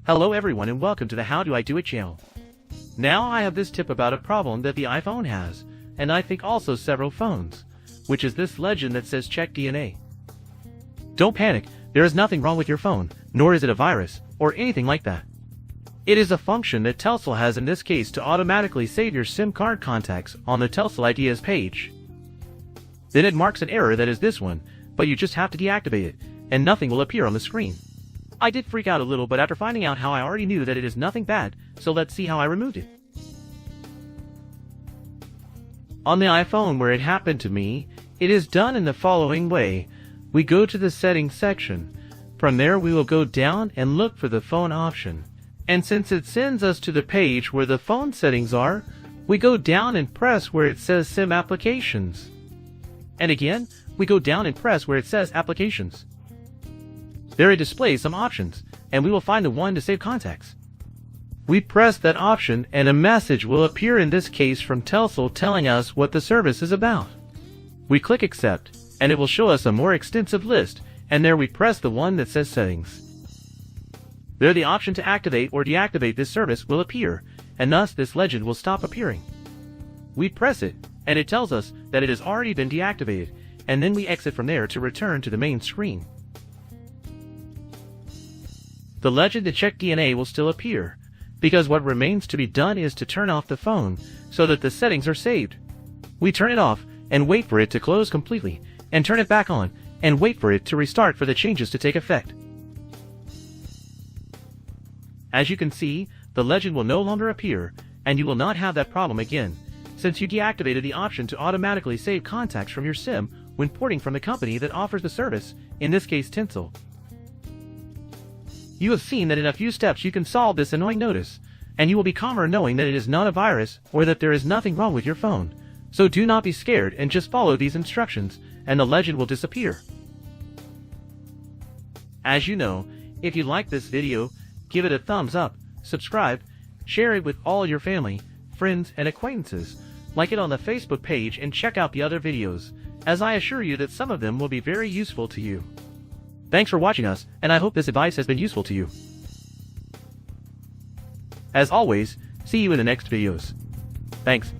Hello everyone and welcome to the How Do I Do It channel. Now I have this tip about a problem that the iPhone has, and I think also several phones, which is this legend that says check DNA. Don't panic, there is nothing wrong with your phone, nor is it a virus, or anything like that. It is a function that Telcel has in this case to automatically save your SIM card contacts on the Telcel Ideas page. Then it marks an error that is this one, but you just have to deactivate it, and nothing will appear on the screen. I did freak out a little, but after finding out how I already knew that it is nothing bad, so let's see how I removed it. On the iPhone where it happened to me, it is done in the following way. We go to the settings section. From there we will go down and look for the phone option. And since it sends us to the page where the phone settings are, we go down and press where it says SIM applications. And again, we go down and press where it says applications. There it displays some options, and we will find the one to save contacts. We press that option and a message will appear, in this case from Telcel, telling us what the service is about. We click accept, and it will show us a more extensive list, and there we press the one that says settings. There the option to activate or deactivate this service will appear, and thus this legend will stop appearing. We press it, and it tells us that it has already been deactivated, and then we exit from there to return to the main screen. The legend to check DNA will still appear, because what remains to be done is to turn off the phone so that the settings are saved. We turn it off and wait for it to close completely, and turn it back on and wait for it to restart for the changes to take effect. As you can see, the legend will no longer appear, and you will not have that problem again, since you deactivated the option to automatically save contacts from your SIM when porting from the company that offers the service, in this case Telcel. You have seen that in a few steps you can solve this annoying notice, and you will be calmer knowing that it is not a virus or that there is nothing wrong with your phone. So do not be scared and just follow these instructions, and the legend will disappear. As you know, if you like this video, give it a thumbs up, subscribe, share it with all your family, friends, and acquaintances, like it on the Facebook page, and check out the other videos, as I assure you that some of them will be very useful to you. Thanks for watching us, and I hope this advice has been useful to you. As always, see you in the next videos. Thanks.